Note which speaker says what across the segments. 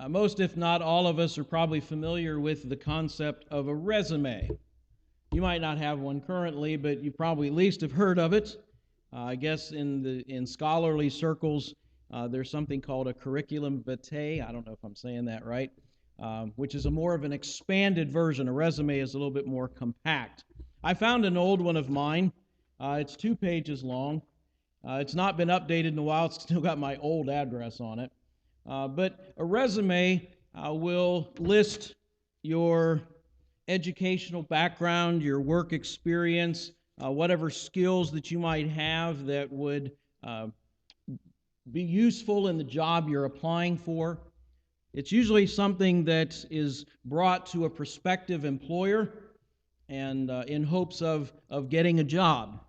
Speaker 1: Most, if not all of us, are probably familiar with the concept of a resume. You might not have one currently, but you probably at least have heard of it. I guess in scholarly circles, there's something called a curriculum vitae. I don't know if I'm saying that right, which is a more of an expanded version. A resume is a little bit more compact. I found an old one of mine. It's 2 pages long. It's not been updated in a while. It's still got my old address on it. But a resume will list your educational background, your work experience, whatever skills that you might have that would be useful in the job you're applying for. It's usually something that is brought to a prospective employer and in hopes of getting a job.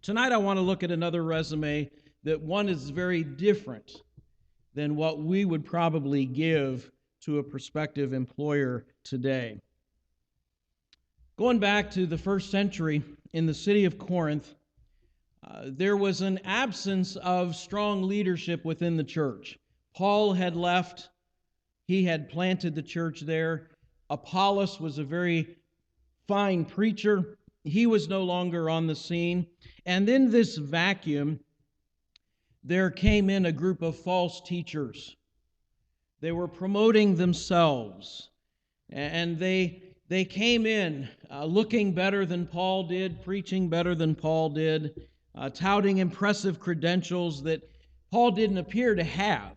Speaker 1: Tonight I want to look at another resume that one is very different than what we would probably give to a prospective employer today. Going back to the first century in the city of Corinth, there was an absence of strong leadership within the church. Paul had left. He had planted the church there. Apollos was a very fine preacher. He was no longer on the scene. And in this vacuum, there came in a group of false teachers. They were promoting themselves, and they came in looking better than Paul did, preaching better than Paul did, touting impressive credentials that Paul didn't appear to have.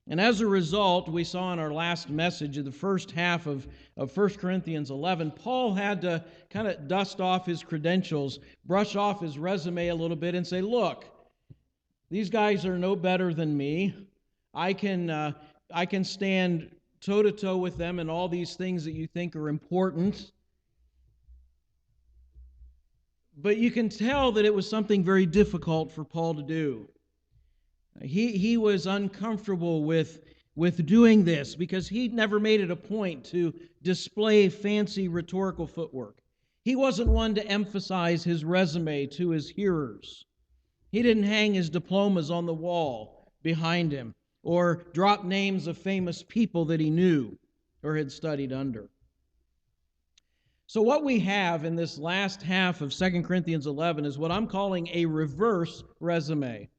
Speaker 1: And as a result, we saw in our last message, in the first half of 1 Corinthians 11, Paul had to kind of dust off his credentials, brush off his resume a little bit, and say, look, these guys are no better than me. I can stand toe-to-toe with them in all these things that you think are important. But you can tell that it was something very difficult for Paul to do. He was uncomfortable with doing this because he never made it a point to display fancy rhetorical footwork. He wasn't one to emphasize his resume to his hearers. He didn't hang his diplomas on the wall behind him or drop names of famous people that he knew or had studied under. So what we have in this last half of 2 Corinthians 11 is what I'm calling a reverse resume.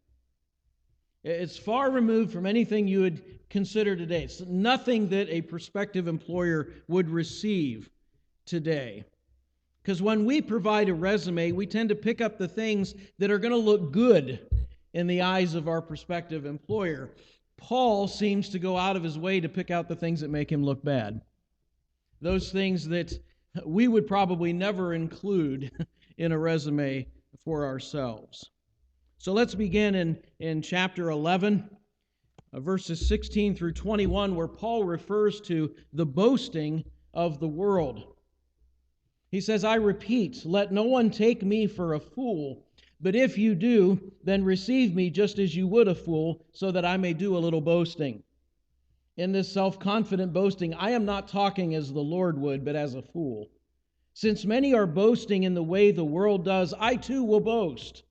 Speaker 1: It's far removed from anything you would consider today. It's nothing that a prospective employer would receive today. Because when we provide a resume, we tend to pick up the things that are going to look good in the eyes of our prospective employer. Paul seems to go out of his way to pick out the things that make him look bad. Those things that we would probably never include in a resume for ourselves. So let's begin in chapter 11, verses 16 through 21, where Paul refers to the boasting of the world. He says, I repeat, let no one take me for a fool, but if you do, then receive me just as you would a fool, so that I may do a little boasting. In this self-confident boasting, I am not talking as the Lord would, but as a fool. Since many are boasting in the way the world does, I too will boast.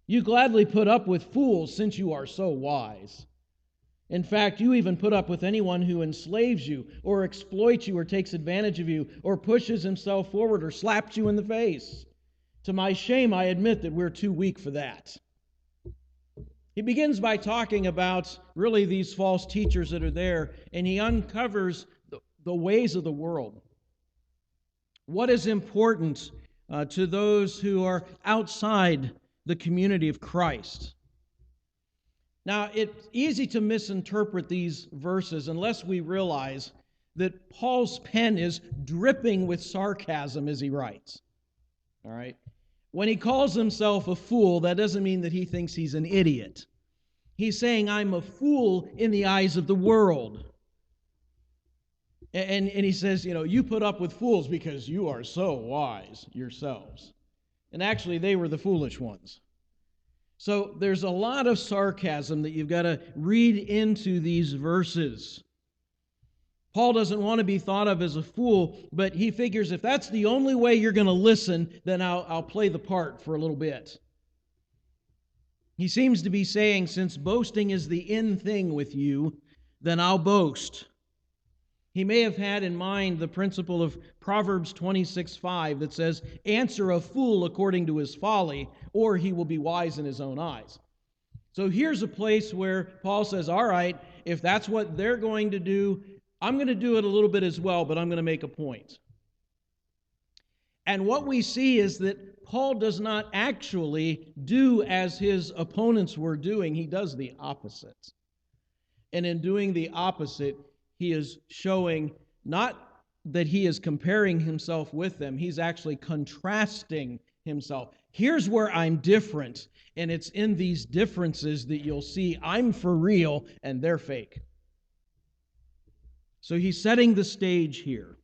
Speaker 1: You gladly put up with fools, since you are so wise. In fact, you even put up with anyone who enslaves you, or exploits you, or takes advantage of you, or pushes himself forward, or slaps you in the face. To my shame, I admit that we're too weak for that. He begins by talking about really these false teachers that are there, and he uncovers the ways of the world. What is important to those who are outside the community of Christ? Now, it's easy to misinterpret these verses unless we realize that Paul's pen is dripping with sarcasm as he writes. All right? When he calls himself a fool, that doesn't mean that he thinks he's an idiot. He's saying, I'm a fool in the eyes of the world. And he says, you put up with fools because you are so wise yourselves. And actually, they were the foolish ones. So there's a lot of sarcasm that you've got to read into these verses. Paul doesn't want to be thought of as a fool, but he figures if that's the only way you're going to listen, then I'll play the part for a little bit. He seems to be saying, since boasting is the in thing with you, then I'll boast. He may have had in mind the principle of Proverbs 26:5 that says, answer a fool according to his folly, or he will be wise in his own eyes. So here's a place where Paul says, all right, if that's what they're going to do, I'm going to do it a little bit as well, but I'm going to make a point. And what we see is that Paul does not actually do as his opponents were doing. He does the opposite. And in doing the opposite, he is showing not that he is comparing himself with them, he's actually contrasting himself. Here's where I'm different, and it's in these differences that you'll see I'm for real and they're fake. So he's setting the stage here.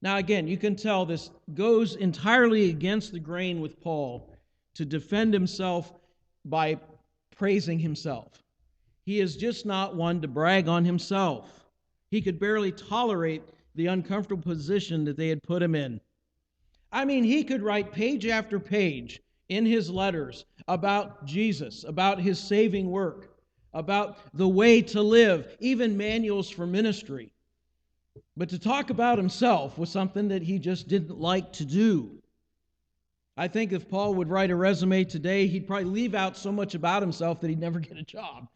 Speaker 1: Now again, you can tell this goes entirely against the grain with Paul to defend himself by praising himself. He is just not one to brag on himself. He could barely tolerate the uncomfortable position that they had put him in. I mean, he could write page after page in his letters about Jesus, about his saving work, about the way to live, even manuals for ministry. But to talk about himself was something that he just didn't like to do. I think if Paul would write a resume today, he'd probably leave out so much about himself that he'd never get a job.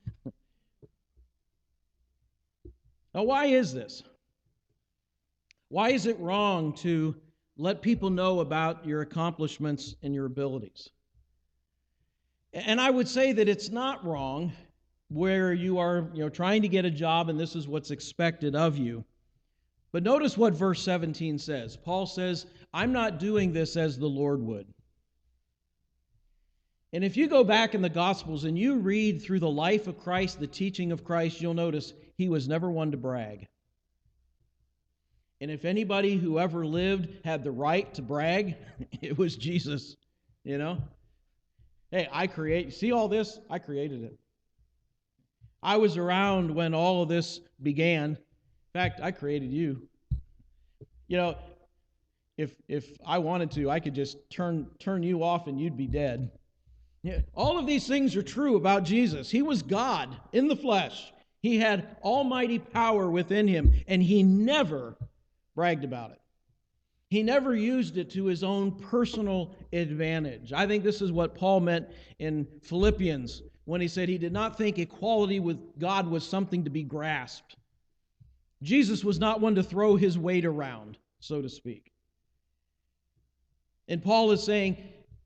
Speaker 1: Now, why is this? Why is it wrong to let people know about your accomplishments and your abilities? And I would say that it's not wrong where you are, trying to get a job and this is what's expected of you. But notice what verse 17 says. Paul says, I'm not doing this as the Lord would. And if you go back in the Gospels and you read through the life of Christ, the teaching of Christ, you'll notice he was never one to brag. And if anybody who ever lived had the right to brag, it was Jesus, Hey, see all this? I created it. I was around when all of this began. In fact, I created you. If I wanted to, I could just turn you off and you'd be dead. Yeah. All of these things are true about Jesus. He was God in the flesh. He had almighty power within him, and he never bragged about it. He never used it to his own personal advantage. I think this is what Paul meant in Philippians when he said he did not think equality with God was something to be grasped. Jesus was not one to throw his weight around, so to speak. And Paul is saying,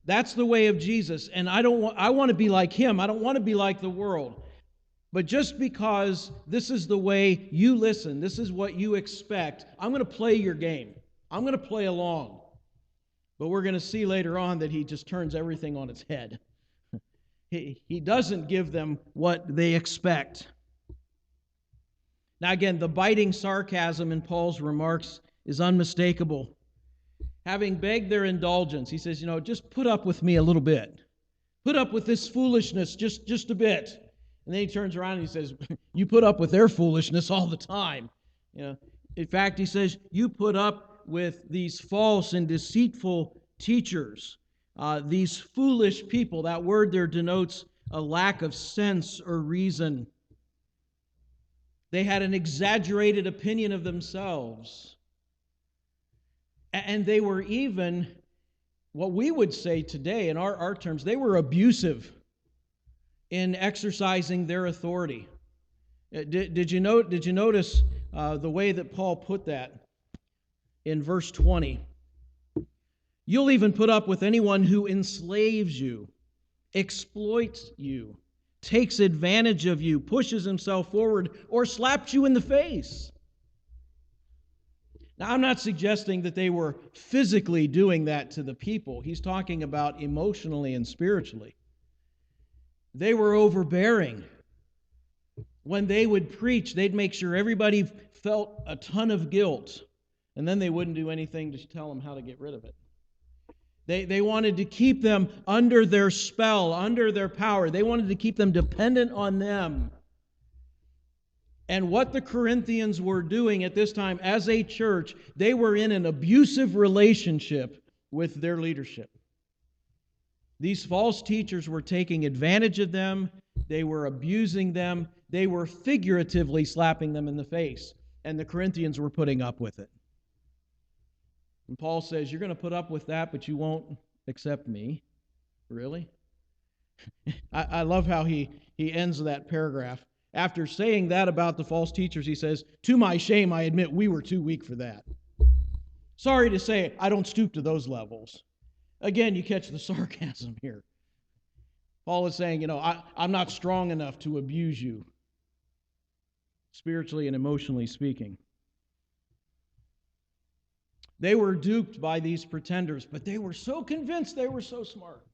Speaker 1: that's the way of Jesus, and I want to be like him. I don't want to be like the world. But just because this is the way you listen, this is what you expect, I'm going to play your game. I'm going to play along. But we're going to see later on that he just turns everything on its head. He doesn't give them what they expect. Now again, the biting sarcasm in Paul's remarks is unmistakable. Having begged their indulgence, he says, just put up with me a little bit. Put up with this foolishness just a bit. And then he turns around and he says, you put up with their foolishness all the time. In fact, he says, you put up with these false and deceitful teachers, these foolish people. That word there denotes a lack of sense or reason. They had an exaggerated opinion of themselves. And they were even, what we would say today in our terms, they were abusive in exercising their authority. Did you notice the way that Paul put that in verse 20? You'll even put up with anyone who enslaves you, exploits you, takes advantage of you, pushes himself forward, or slaps you in the face. Now, I'm not suggesting that they were physically doing that to the people. He's talking about emotionally and spiritually. They were overbearing. When they would preach, they'd make sure everybody felt a ton of guilt, and then they wouldn't do anything to tell them how to get rid of it. They wanted to keep them under their spell, under their power. They wanted to keep them dependent on them. And what the Corinthians were doing at this time as a church, they were in an abusive relationship with their leadership. These false teachers were taking advantage of them. They were abusing them. They were figuratively slapping them in the face. And the Corinthians were putting up with it. And Paul says, you're going to put up with that, but you won't accept me. Really? I love how he ends that paragraph. After saying that about the false teachers, he says, to my shame, I admit we were too weak for that. Sorry to say, I don't stoop to those levels. Again, you catch the sarcasm here. Paul is saying, I'm not strong enough to abuse you, spiritually and emotionally speaking. They were duped by these pretenders, but they were so convinced they were so smart.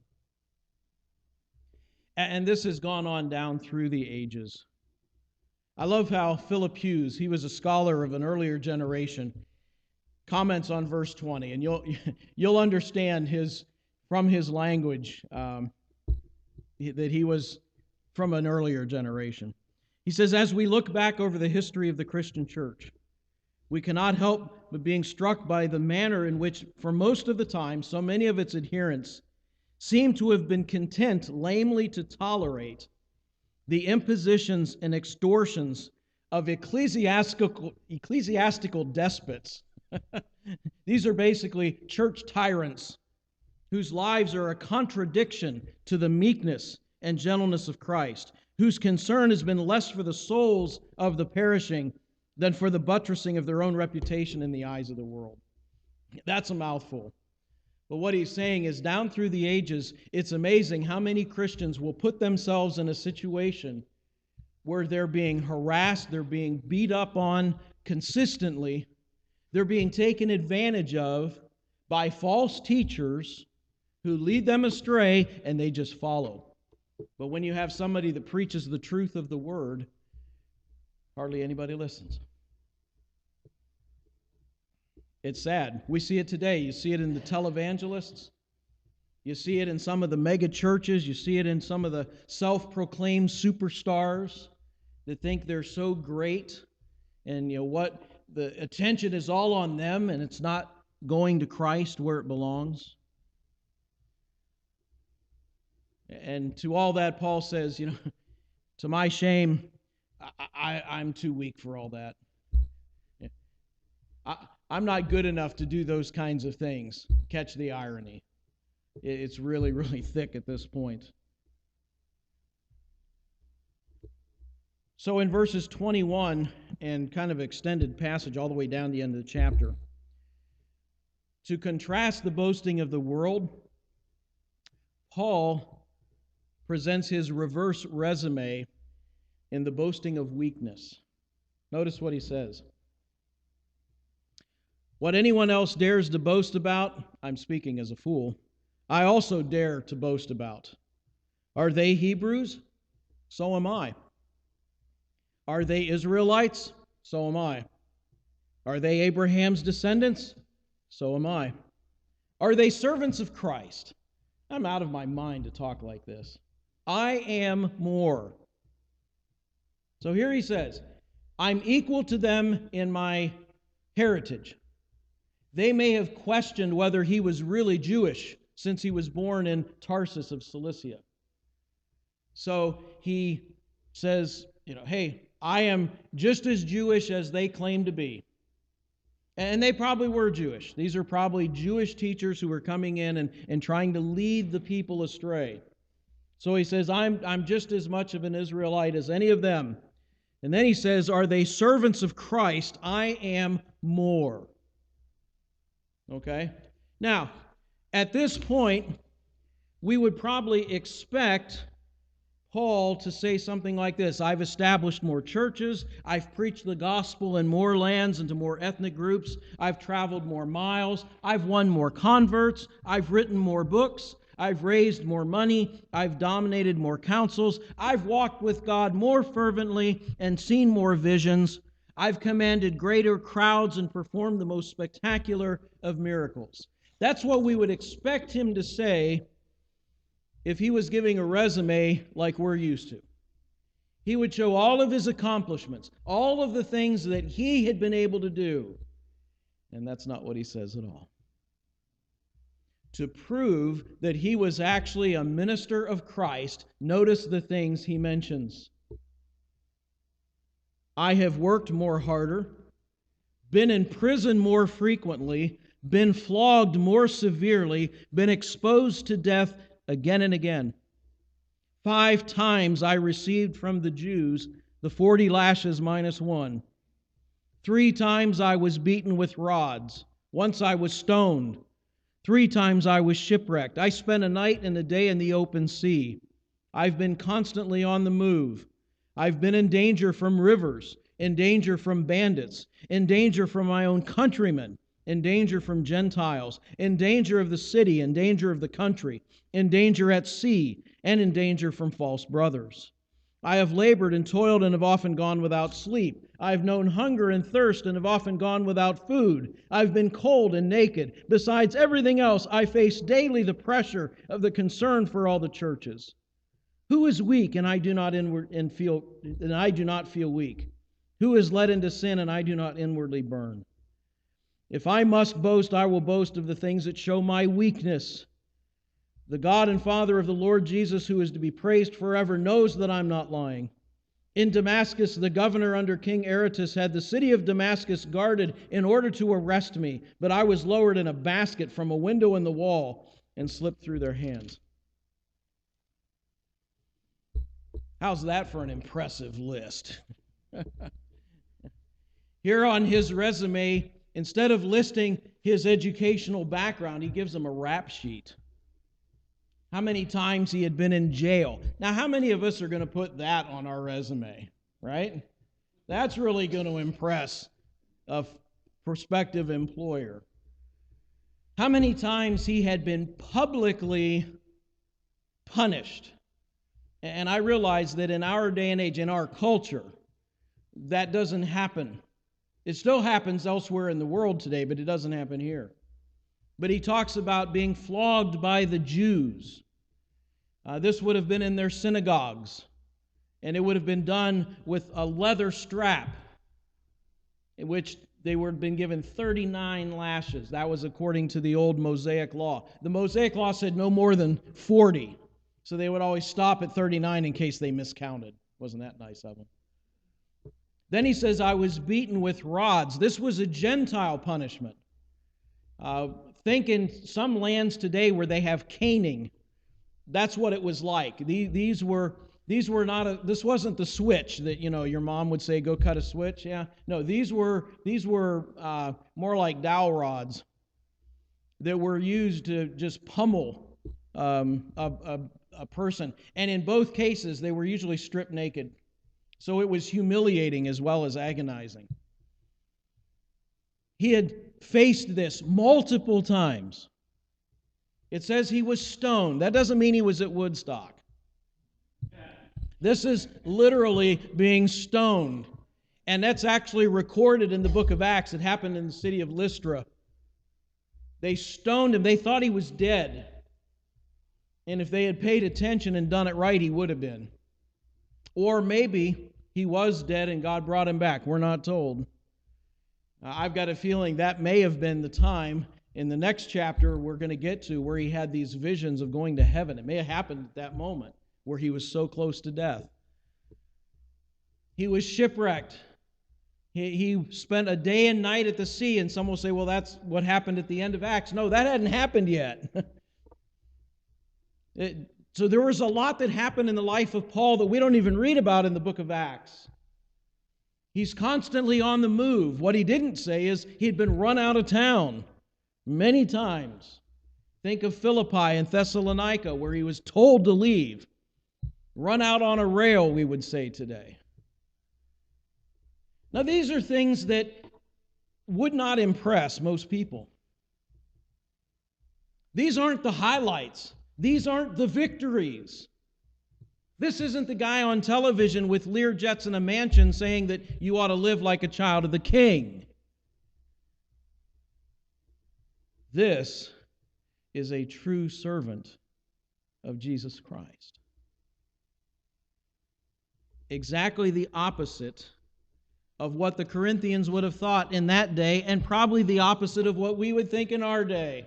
Speaker 1: And this has gone on down through the ages. I love how Philip Hughes, he was a scholar of an earlier generation, comments on verse 20, and you'll understand from his language that he was from an earlier generation. He says, as we look back over the history of the Christian church, we cannot help but being struck by the manner in which, for most of the time, so many of its adherents seem to have been content lamely to tolerate the impositions and extortions of ecclesiastical despots. These are basically church tyrants whose lives are a contradiction to the meekness and gentleness of Christ, whose concern has been less for the souls of the perishing than for the buttressing of their own reputation in the eyes of the world. That's a mouthful. But what he's saying is, down through the ages, it's amazing how many Christians will put themselves in a situation where they're being harassed, they're being beat up on consistently, they're being taken advantage of by false teachers who lead them astray, and they just follow. But when you have somebody that preaches the truth of the Word, hardly anybody listens. It's sad. We see it today. You see it in the televangelists. You see it in some of the mega churches. You see it in some of the self-proclaimed superstars that think they're so great. And what the attention is all on them, and it's not going to Christ where it belongs. And to all that, Paul says, to my shame, I'm too weak for all that. I'm not good enough to do those kinds of things. Catch the irony. It's really, really thick at this point. So in verses 21 and kind of extended passage all the way down the end of the chapter, to contrast the boasting of the world, Paul presents his reverse resume in the boasting of weakness. Notice what he says. What anyone else dares to boast about, I'm speaking as a fool, I also dare to boast about. Are they Hebrews? So am I. Are they Israelites? So am I. Are they Abraham's descendants? So am I. Are they servants of Christ? I'm out of my mind to talk like this. I am more. So here he says, I'm equal to them in my heritage. They may have questioned whether he was really Jewish since he was born in Tarsus of Cilicia. So he says, hey, I am just as Jewish as they claim to be. And they probably were Jewish. These are probably Jewish teachers who were coming in and trying to lead the people astray. So he says, I'm just as much of an Israelite as any of them. And then he says, are they servants of Christ? I am more. Okay? Now, at this point, we would probably expect Paul to say something like this. I've established more churches. I've preached the gospel in more lands and to more ethnic groups. I've traveled more miles. I've won more converts. I've written more books. I've raised more money. I've dominated more councils. I've walked with God more fervently and seen more visions. I've commanded greater crowds and performed the most spectacular of miracles. That's what we would expect him to say if he was giving a resume like we're used to. He would show all of his accomplishments, all of the things that he had been able to do. And that's not what he says at all. to prove that he was actually a minister of Christ, notice the things he mentions. I have worked more harder, been in prison more frequently, been flogged more severely, been exposed to death again and again. 5 times I received from the Jews the 40 lashes minus 1. 3 times I was beaten with rods. Once I was stoned. 3 times I was shipwrecked. I spent a night and a day in the open sea. I've been constantly on the move. I've been in danger from rivers, in danger from bandits, in danger from my own countrymen, in danger from Gentiles, in danger of the city, in danger of the country, in danger at sea, and in danger from false brothers. I have labored and toiled and have often gone without sleep. I have known hunger and thirst and have often gone without food. I've been cold and naked. Besides everything else, I face daily the pressure of the concern for all the churches. Who is weak and I do not feel weak? Who is led into sin and I do not inwardly burn? If I must boast, I will boast of the things that show my weakness. The God and Father of the Lord Jesus, who is to be praised forever, knows that I'm not lying. In Damascus, the governor under King Aretas had the city of Damascus guarded in order to arrest me, but I was lowered in a basket from a window in the wall and slipped through their hands. How's that for an impressive list? Here on his resume, instead of listing his educational background, he gives them a rap sheet. How many times he had been in jail. Now, how many of us are going to put that on our resume, right? That's really going to impress a prospective employer. How many times he had been publicly punished. And I realize that in our day and age, in our culture, that doesn't happen. It still happens elsewhere in the world today, but it doesn't happen here. But he talks about being flogged by the Jews. This would have been in their synagogues, and it would have been done with a leather strap, in which they would have been given 39 lashes. That was according to the old Mosaic law. The Mosaic law said no more than 40, so they would always stop at 39 in case they miscounted. Wasn't that nice of them? Then he says, I was beaten with rods. This was a Gentile punishment. Think in some lands today where they have caning. That's what it was like. These were not this wasn't the switch that, your mom would say, go cut a switch. Yeah. No, these were more like dowel rods that were used to just pummel a person. And in both cases, they were usually stripped naked. So it was humiliating as well as agonizing. He had faced this multiple times. It says he was stoned. That doesn't mean he was at Woodstock. This is literally being stoned. And that's actually recorded in the book of Acts. It happened in the city of Lystra. They stoned him. They thought he was dead. And if they had paid attention and done it right, he would have been. Or maybe he was dead and God brought him back. We're not told. I've got a feeling that may have been the time in the next chapter we're going to get to where he had these visions of going to heaven. It may have happened at that moment where he was so close to death. He was shipwrecked. He spent a day and night at the sea, and some will say, well, that's what happened at the end of Acts. No, that hadn't happened yet. So there was a lot that happened in the life of Paul that we don't even read about in the book of Acts. He's constantly on the move. What he didn't say is he'd been run out of town many times. Think of Philippi and Thessalonica, where he was told to leave. Run out on a rail, we would say today. Now, these are things that would not impress most people. These aren't the highlights. These aren't the victories. This isn't the guy on television with Lear jets and a mansion saying that you ought to live like a child of the king. This is a true servant of Jesus Christ. Exactly the opposite of what the Corinthians would have thought in that day, and probably the opposite of what we would think in our day.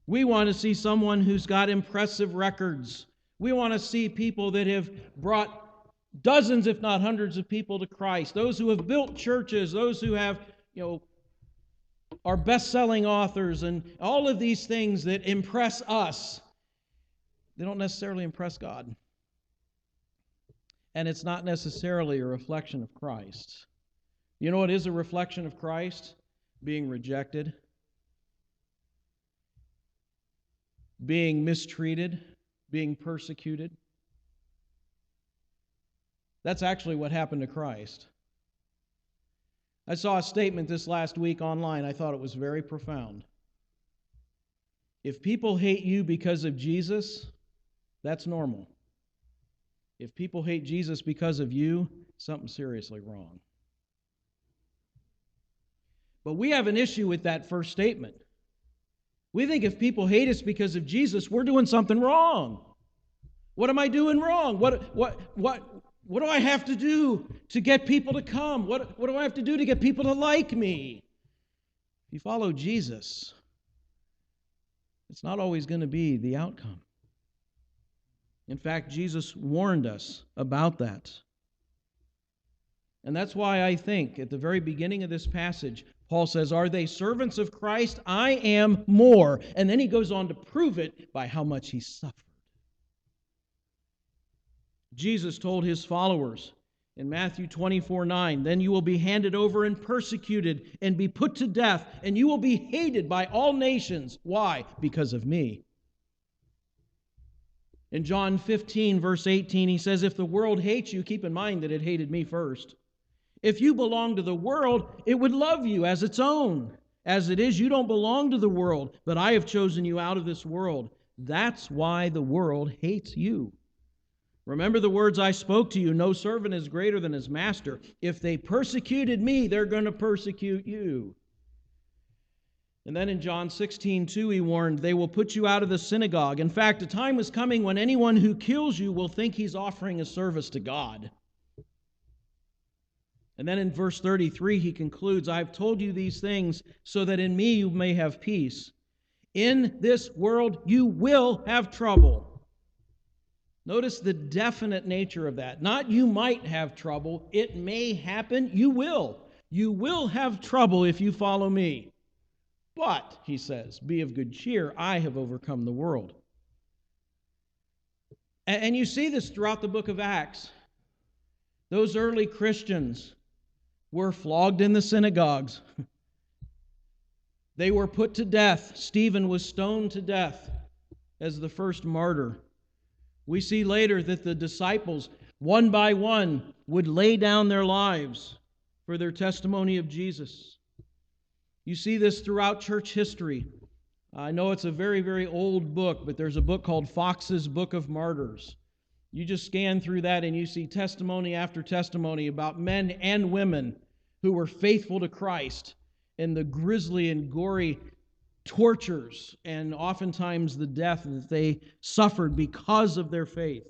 Speaker 1: We want to see someone who's got impressive records. We want to see people that have brought dozens, if not hundreds of people to Christ. Those who have built churches, those who have, are best-selling authors, and all of these things that impress us. They don't necessarily impress God. And it's not necessarily a reflection of Christ. You know what is a reflection of Christ? Being rejected, being mistreated, being persecuted. That's actually what happened to Christ. I saw a statement this last week online. I thought it was very profound. If people hate you because of Jesus, that's normal. If people hate Jesus because of you, something's seriously wrong. But we have an issue with that first statement. We think if people hate us because of Jesus, we're doing something wrong. What am I doing wrong? What do I have to do to get people to come? What do I have to do to get people to like me? If you follow Jesus, it's not always going to be the outcome. In fact, Jesus warned us about that. And that's why I think at the very beginning of this passage, Paul says, "Are they servants of Christ? I am more." And then he goes on to prove it by how much he suffered. Jesus told his followers in Matthew 24:9, "Then you will be handed over and persecuted and be put to death, and you will be hated by all nations." Why? Because of me. In John 15, verse 18, he says, "If the world hates you, keep in mind that it hated me first. If you belong to the world, it would love you as its own. As it is, you don't belong to the world, but I have chosen you out of this world. That's why the world hates you. Remember the words I spoke to you, no servant is greater than his master. If they persecuted me, they're going to persecute you." And then in John 16:2, he warned, "They will put you out of the synagogue. In fact, a time is coming when anyone who kills you will think he's offering a service to God." And then in verse 33, he concludes, "I've told you these things so that in me you may have peace. In this world you will have trouble." Notice the definite nature of that. Not you might have trouble. It may happen. You will. You will have trouble if you follow me. But, he says, "be of good cheer. I have overcome the world." And you see this throughout the book of Acts. Those early Christians were flogged in the synagogues. They were put to death. Stephen was stoned to death as the first martyr. We see later that the disciples, one by one, would lay down their lives for their testimony of Jesus. You see this throughout church history. I know it's a very, very old book, but there's a book called Fox's Book of Martyrs. You just scan through that and you see testimony after testimony about men and women who were faithful to Christ in the grisly and gory tortures and oftentimes the death that they suffered because of their faith.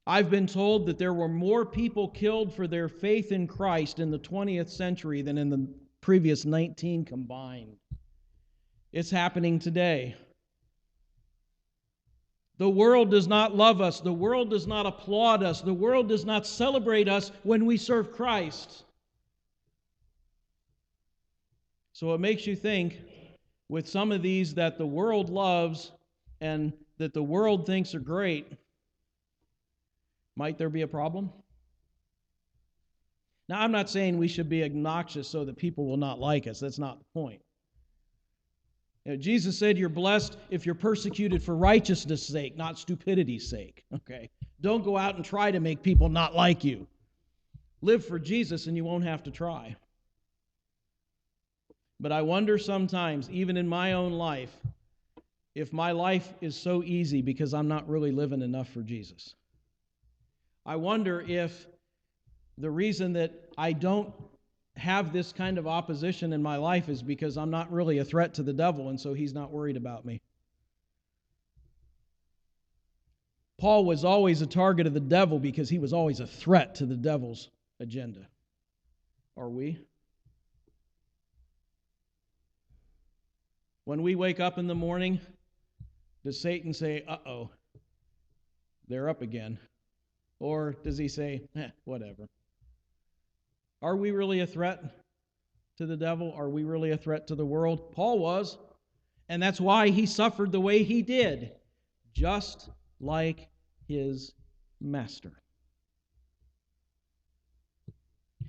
Speaker 1: I've been told that there were more people killed for their faith in Christ in the 20th century than in the previous 19 combined. It's happening today. The world does not love us. The world does not applaud us. The world does not celebrate us when we serve Christ. So it makes you think, with some of these that the world loves and that the world thinks are great, might there be a problem? Now, I'm not saying we should be obnoxious so that people will not like us. That's not the point. Jesus said you're blessed if you're persecuted for righteousness' sake, not stupidity's sake. Okay? Don't go out and try to make people not like you. Live for Jesus and you won't have to try. But I wonder sometimes, even in my own life, if my life is so easy because I'm not really living enough for Jesus. I wonder if the reason that I don't have this kind of opposition in my life is because I'm not really a threat to the devil, and so he's not worried about me. Paul was always a target of the devil because he was always a threat to the devil's agenda. Are we? When we wake up in the morning, does Satan say, uh-oh, they're up again? Or does he say, whatever? Are we really a threat to the devil? Are we really a threat to the world? Paul was, and that's why he suffered the way he did, just like his master.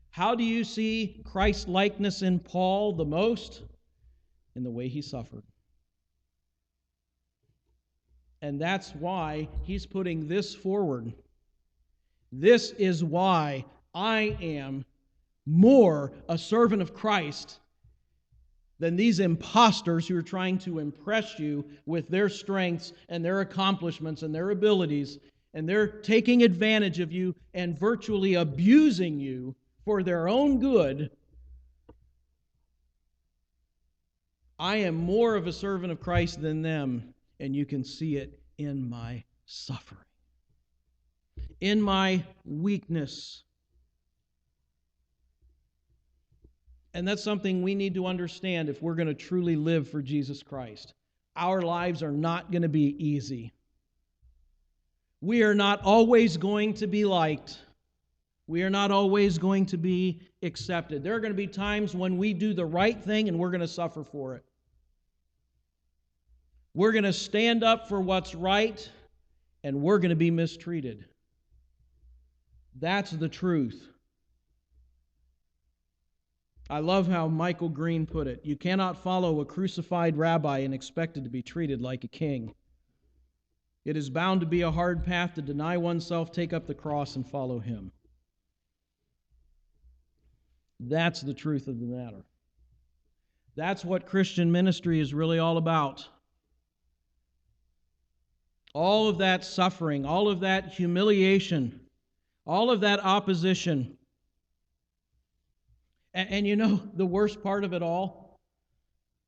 Speaker 1: How do you see Christ-likeness in Paul the most? In the way he suffered. And that's why he's putting this forward. This is why I am more a servant of Christ than these imposters who are trying to impress you with their strengths and their accomplishments and their abilities, and they're taking advantage of you and virtually abusing you for their own good. I am more of a servant of Christ than them, and you can see it in my suffering, in my weakness. And that's something we need to understand if we're going to truly live for Jesus Christ. Our lives are not going to be easy. We are not always going to be liked. We are not always going to be accepted. There are going to be times when we do the right thing and we're going to suffer for it. We're going to stand up for what's right and we're going to be mistreated. That's the truth. I love how Michael Green put it. You cannot follow a crucified rabbi and expect it to be treated like a king. It is bound to be a hard path to deny oneself, take up the cross, and follow him. That's the truth of the matter. That's what Christian ministry is really all about. All of that suffering, all of that humiliation, all of that opposition. And you know, the worst part of it all,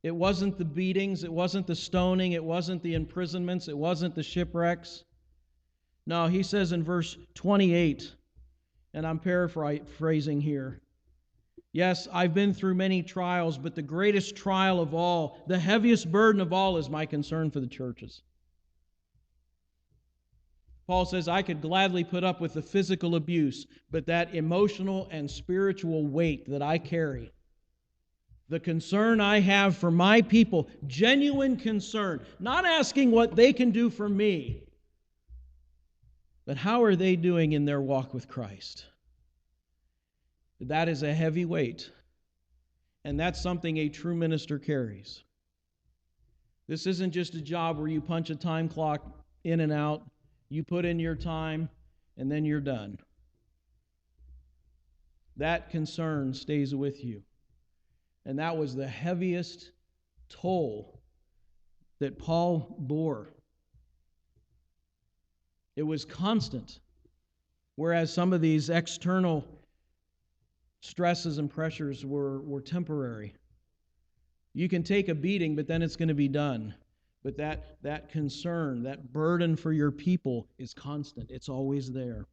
Speaker 1: it wasn't the beatings, it wasn't the stoning, it wasn't the imprisonments, it wasn't the shipwrecks. No, he says in verse 28, and I'm paraphrasing here, yes, I've been through many trials, but the greatest trial of all, the heaviest burden of all, is my concern for the churches. Paul says, I could gladly put up with the physical abuse, but that emotional and spiritual weight that I carry, the concern I have for my people, genuine concern, not asking what they can do for me, but how are they doing in their walk with Christ? That is a heavy weight, and that's something a true minister carries. This isn't just a job where you punch a time clock in and out, you put in your time, and then you're done. That concern stays with you. And that was the heaviest toll that Paul bore. It was constant, whereas some of these external stresses and pressures were temporary. You can take a beating, but then it's going to be done. But that concern, that burden for your people is constant. It's always there.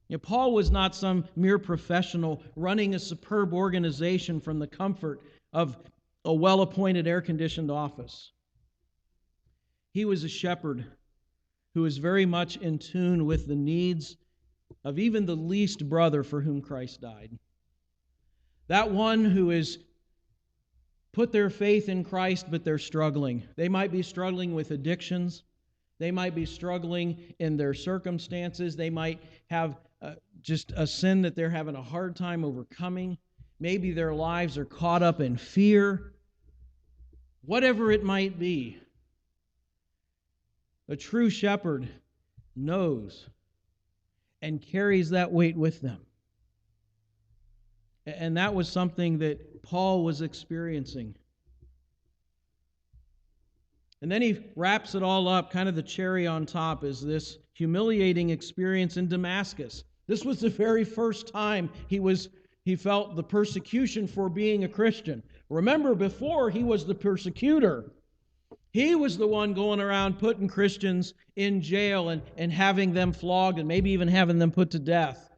Speaker 1: You know, Paul was not some mere professional running a superb organization from the comfort of a well-appointed air-conditioned office. He was a shepherd who was very much in tune with the needs of even the least brother for whom Christ died. That one who is put their faith in Christ, but they're struggling. They might be struggling with addictions. They might be struggling in their circumstances. They might have just a sin that they're having a hard time overcoming. Maybe their lives are caught up in fear. Whatever it might be, a true shepherd knows and carries that weight with them. And that was something that Paul was experiencing. And then he wraps it all up, kind of the cherry on top is this humiliating experience in Damascus. This was the very first time he felt the persecution for being a Christian. Remember, before he was the persecutor. He was the one going around putting Christians in jail and having them flogged and maybe even having them put to death.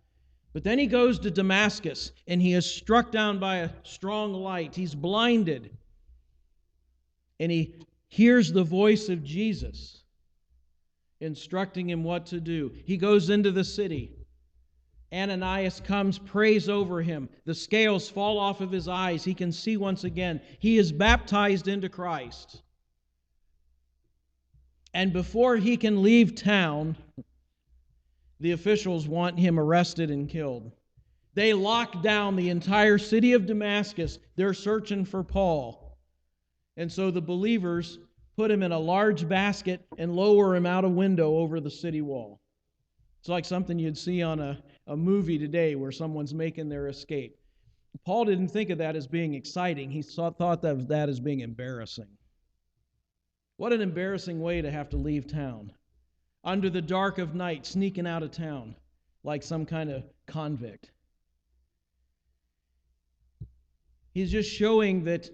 Speaker 1: But then he goes to Damascus, and he is struck down by a strong light. He's blinded. And he hears the voice of Jesus instructing him what to do. He goes into the city. Ananias comes, prays over him. The scales fall off of his eyes. He can see once again. He is baptized into Christ. And before he can leave town, the officials want him arrested and killed. They lock down the entire city of Damascus. They're searching for Paul. And so the believers put him in a large basket and lower him out a window over the city wall. It's like something you'd see on a movie today where someone's making their escape. Paul didn't think of that as being exciting. He thought of that as being embarrassing. What an embarrassing way to have to leave town. Under the dark of night, sneaking out of town like some kind of convict. He's just showing that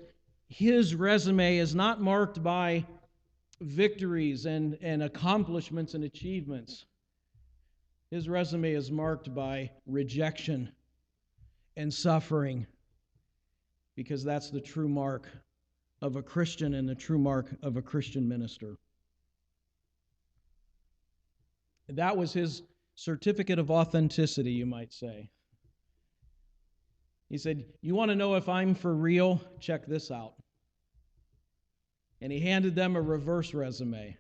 Speaker 1: his resume is not marked by victories and accomplishments and achievements. His resume is marked by rejection and suffering, because that's the true mark of a Christian and the true mark of a Christian minister. That was his certificate of authenticity, you might say. He said, "You want to know if I'm for real? Check this out." And he handed them a reverse resume,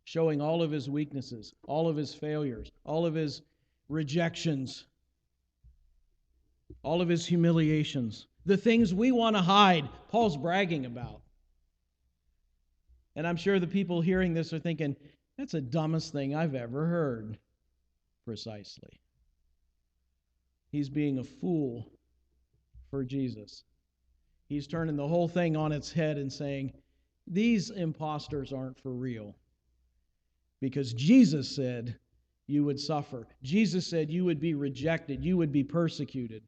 Speaker 1: showing all of his weaknesses, all of his failures, all of his rejections, all of his humiliations. The things we want to hide, Paul's bragging about. And I'm sure the people hearing this are thinking, that's the dumbest thing I've ever heard. Precisely. He's being a fool for Jesus. He's turning the whole thing on its head and saying, these imposters aren't for real. Because Jesus said you would suffer. Jesus said you would be rejected. You would be persecuted.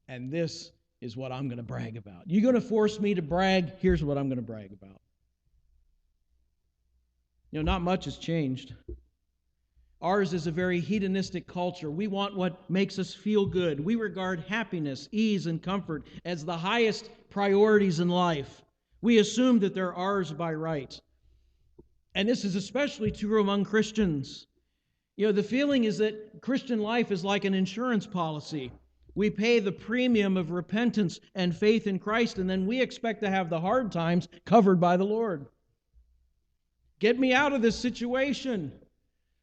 Speaker 1: And this is what I'm going to brag about. You're going to force me to brag? Here's what I'm going to brag about. You know, not much has changed. Ours is a very hedonistic culture. We want what makes us feel good. We regard happiness, ease, and comfort as the highest priorities in life. We assume that they're ours by right. And this is especially true among Christians. You know, the feeling is that Christian life is like an insurance policy. We pay the premium of repentance and faith in Christ, and then we expect to have the hard times covered by the Lord. Get me out of this situation.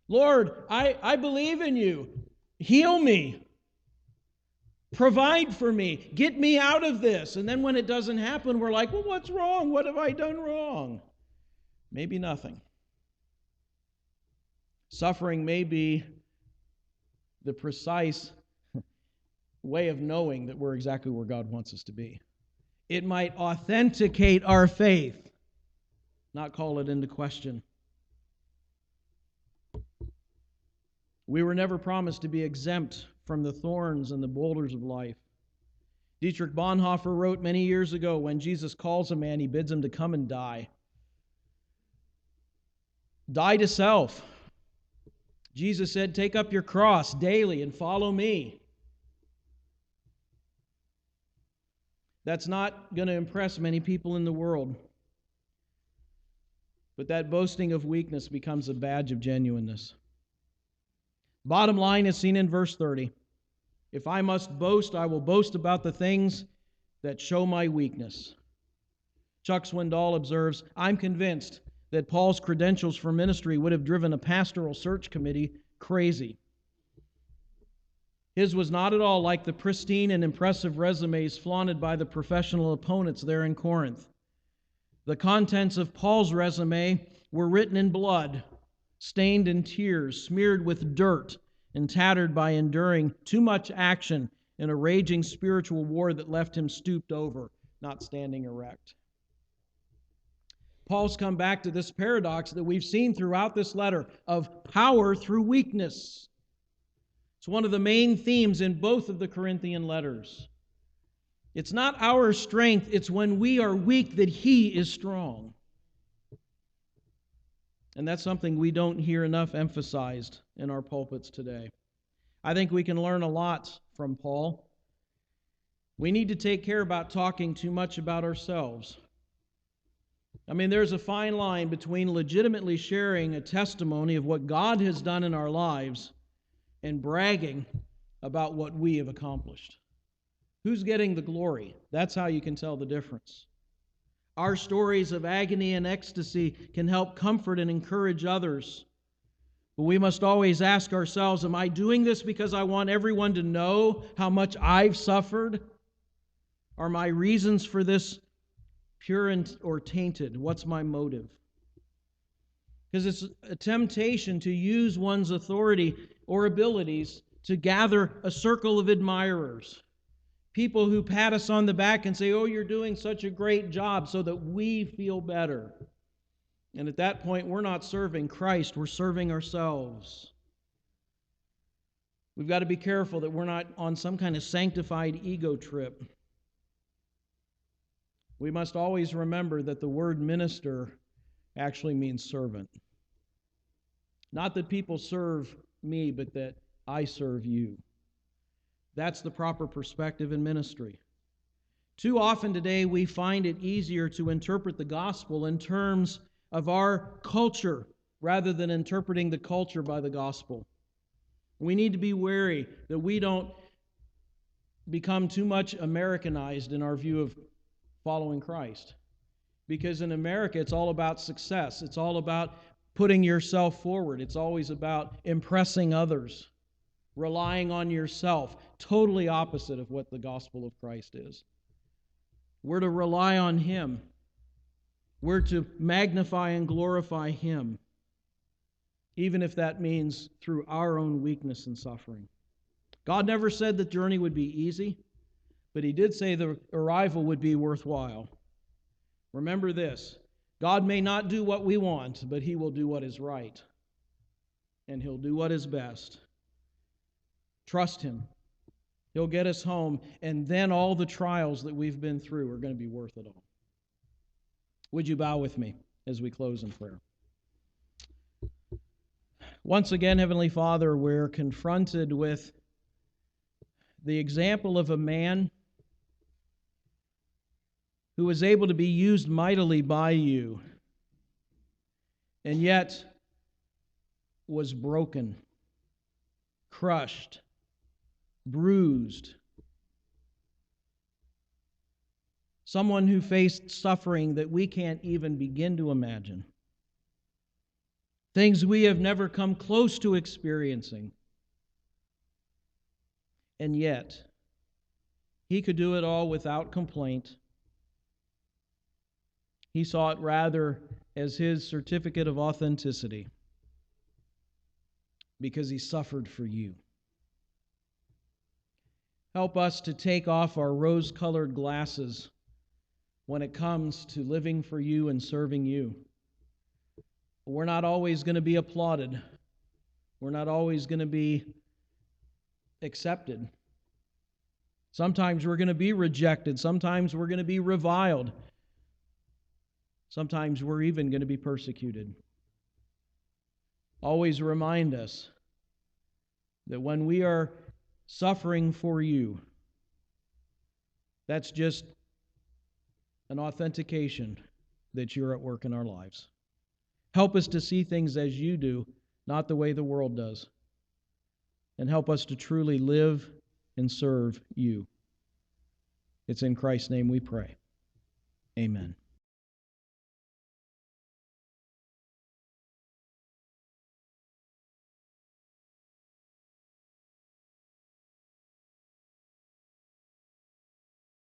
Speaker 1: Lord, I believe in you. Heal me. Provide for me. Get me out of this. And then when it doesn't happen, we're like, well, what's wrong? What have I done wrong? Maybe nothing. Suffering may be the precise way of knowing that we're exactly where God wants us to be. It might authenticate our faith, not call it into question. We were never promised to be exempt from the thorns and the boulders of life. Dietrich Bonhoeffer wrote many years ago, when Jesus calls a man, he bids him to come and die. Die to self. Jesus said, take up your cross daily and follow me. That's not going to impress many people in the world. But that boasting of weakness becomes a badge of genuineness. Bottom line is seen in verse 30. If I must boast, I will boast about the things that show my weakness. Chuck Swindoll observes, I'm convinced that Paul's credentials for ministry would have driven a pastoral search committee crazy. His was not at all like the pristine and impressive resumes flaunted by the professional opponents there in Corinth. The contents of Paul's resume were written in blood, stained in tears, smeared with dirt, and tattered by enduring too much action in a raging spiritual war that left him stooped over, not standing erect. Paul's come back to this paradox that we've seen throughout this letter of power through weakness. It's one of the main themes in both of the Corinthian letters. It's not our strength, it's when we are weak that He is strong. And that's something we don't hear enough emphasized in our pulpits today. I think we can learn a lot from Paul. We need to take care about talking too much about ourselves. I mean, there's a fine line between legitimately sharing a testimony of what God has done in our lives and bragging about what we have accomplished. Who's getting the glory? That's how you can tell the difference. Our stories of agony and ecstasy can help comfort and encourage others. But we must always ask ourselves, am I doing this because I want everyone to know how much I've suffered? Are my reasons for this pure or tainted? What's my motive? Because it's a temptation to use one's authority or abilities to gather a circle of admirers. People who pat us on the back and say, oh, you're doing such a great job, so that we feel better. And at that point, we're not serving Christ, we're serving ourselves. We've got to be careful that we're not on some kind of sanctified ego trip. We must always remember that the word minister actually means servant. Not that people serve me, but that I serve you. That's the proper perspective in ministry. Too often today we find it easier to interpret the gospel in terms of our culture rather than interpreting the culture by the gospel. We need to be wary that we don't become too much Americanized in our view of following Christ. Because in America, it's all about success. It's all about putting yourself forward. It's always about impressing others, relying on yourself. Totally opposite of what the gospel of Christ is. We're to rely on Him. We're to magnify and glorify Him, even if that means through our own weakness and suffering. God never said the journey would be easy, but He did say the arrival would be worthwhile. Remember this, God may not do what we want, but He will do what is right, and He'll do what is best. Trust Him. He'll get us home, and then all the trials that we've been through are going to be worth it all. Would you bow with me as we close in prayer? Once again, Heavenly Father, we're confronted with the example of a man who was able to be used mightily by you, and yet was broken, crushed, bruised. Someone who faced suffering that we can't even begin to imagine. Things we have never come close to experiencing. And yet, He could do it all without complaint. He saw it rather as His certificate of authenticity, because He suffered for you. Help us to take off our rose-colored glasses when it comes to living for you and serving you. We're not always going to be applauded. We're not always going to be accepted. Sometimes we're going to be rejected. Sometimes we're going to be reviled. Sometimes we're even going to be persecuted. Always remind us that when we are suffering for you, that's just an authentication that you're at work in our lives. Help us to see things as you do, not the way the world does. And help us to truly live and serve you. It's in Christ's name we pray. Amen.